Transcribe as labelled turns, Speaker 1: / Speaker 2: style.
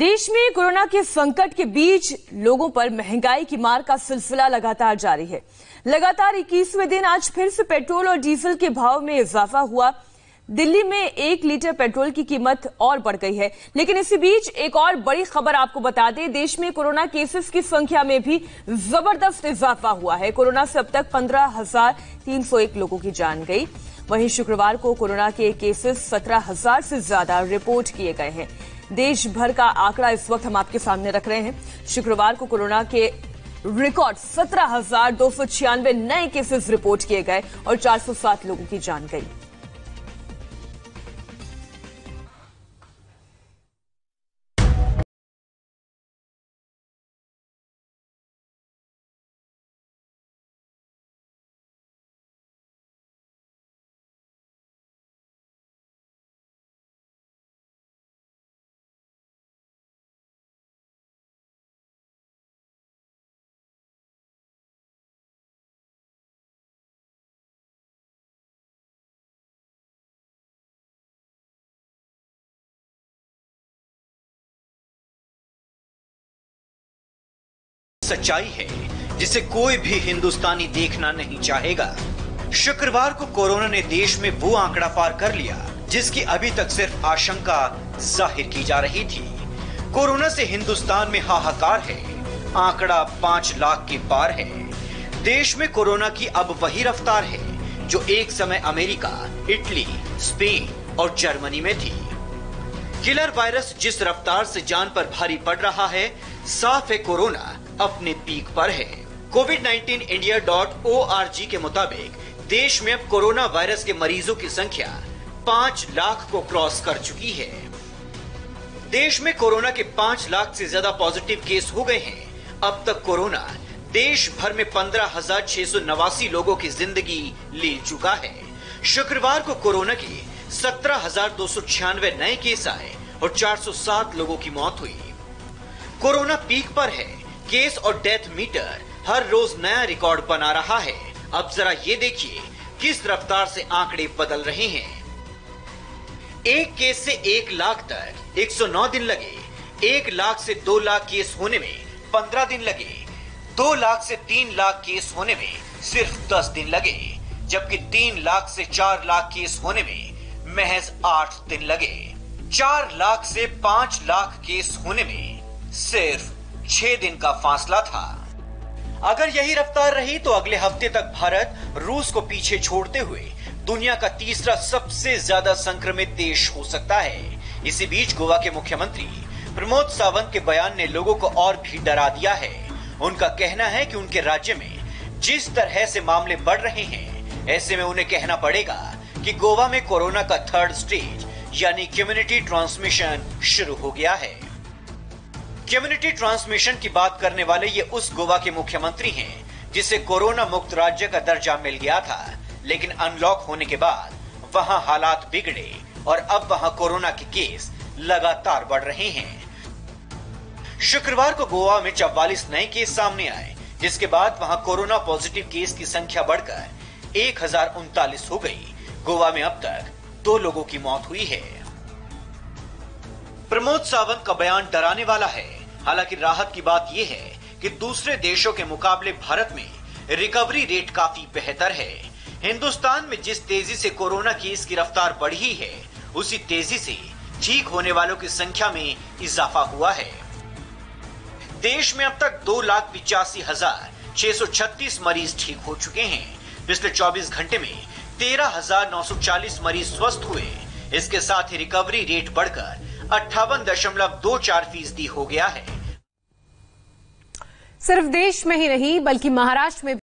Speaker 1: देश में कोरोना के संकट के बीच लोगों पर महंगाई की मार का सिलसिला लगातार जारी है। लगातार 21वें दिन आज फिर से पेट्रोल और डीजल के भाव में इजाफा हुआ। दिल्ली में 1 लीटर पेट्रोल की कीमत और बढ़ गई है। लेकिन इसी बीच एक और बड़ी खबर आपको बता दें, देश में कोरोना केसेस की संख्या में भी जबरदस्त इजाफा हुआ है। कोरोना से अब तक 15,301 लोगों की जान गई। वहीं शुक्रवार को कोरोना के केसेस 17,000 से ज्यादा रिपोर्ट किए गए हैं। देश भर का आंकड़ा इस वक्त हम आपके सामने रख रहे हैं। शुक्रवार को कोरोना के रिकॉर्ड 17,296 नए केसेस रिपोर्ट किए गए और 407 लोगों की जान गई।
Speaker 2: सच्चाई है जिसे कोई भी हिंदुस्तानी देखना नहीं चाहेगा। शुक्रवार को कोरोना ने देश में वो आंकड़ा पार कर लिया जिसकी अभी तक सिर्फ आशंका जाहिर की जा रही थी। कोरोना से हिंदुस्तान में हाहाकार है। आंकड़ा 5 लाख के पार है। देश में कोरोना की अब वही रफ्तार है जो एक समय अमेरिका, इटली, स्पेन और जर्मनी में थी। किलर वायरस जिस रफ्तार से जान पर भारी पड़ रहा है, साफ है कोरोना अपने पीक पर है। covid19india.org के मुताबिक देश में अब कोरोना वायरस के मरीजों की संख्या 5 लाख को क्रॉस कर चुकी है। देश में कोरोना के 5 लाख से ज्यादा पॉजिटिव केस हो गए हैं। अब तक कोरोना देश भर में 15,689 लोगों की जिंदगी ले चुका है। शुक्रवार को कोरोना के 17,296 नए केस आए और 407 लोगों की मौत हुई। कोरोना पीक पर है। केस और डेथ मीटर हर रोज नया रिकॉर्ड बना रहा है। अब जरा ये देखिए किस रफ्तार से आंकड़े बदल रहे हैं। 1 केस से 1 लाख तक 109 दिन लगे। 1 लाख से 2 लाख केस होने में 15 दिन लगे। 2 लाख से 3 लाख केस होने में सिर्फ 10 दिन लगे, जबकि 3 लाख से 4 लाख केस होने में महज 8 दिन लगे। 4 लाख से 5 लाख केस होने में सिर्फ 6 दिन का फासला था। अगर यही रफ्तार रही तो अगले हफ्ते तक भारत रूस को पीछे छोड़ते हुए दुनिया का तीसरा सबसे ज्यादा संक्रमित देश हो सकता है। इसी बीच गोवा के मुख्यमंत्री प्रमोद सावंत के बयान ने लोगों को और भी डरा दिया है। उनका कहना है कि उनके राज्य में जिस तरह से मामले बढ़ रहे हैं, ऐसे में उन्हें कहना पड़ेगा कि गोवा में कोरोना का 3rd स्टेज यानी कम्युनिटी ट्रांसमिशन शुरू हो गया है। कम्युनिटी ट्रांसमिशन की बात करने वाले ये उस गोवा के मुख्यमंत्री हैं जिसे कोरोना मुक्त राज्य का दर्जा मिल गया था, लेकिन अनलॉक होने के बाद वहां हालात बिगड़े और अब वहां कोरोना के केस लगातार बढ़ रहे हैं। शुक्रवार को गोवा में 44 नए केस सामने आए, जिसके बाद वहां कोरोना पॉजिटिव केस की संख्या बढ़कर 1039 हो गई। गोवा में अब तक 2 लोगों की मौत हुई है। प्रमोद सावंत का बयान डराने वाला है। हालांकि राहत की बात यह है कि दूसरे देशों के मुकाबले भारत में रिकवरी रेट काफी बेहतर है। हिंदुस्तान में जिस तेजी से कोरोना केस की रफ्तार बढ़ी है, उसी तेजी से ठीक होने वालों की संख्या में इजाफा हुआ है। देश में अब तक 2,85,636 मरीज ठीक हो चुके हैं। पिछले 24 घंटे में 13,940 मरीज स्वस्थ हुए। इसके साथ ही रिकवरी रेट बढ़कर 58.24% हो गया है।
Speaker 3: सिर्फ देश में ही नहीं बल्कि महाराष्ट्र में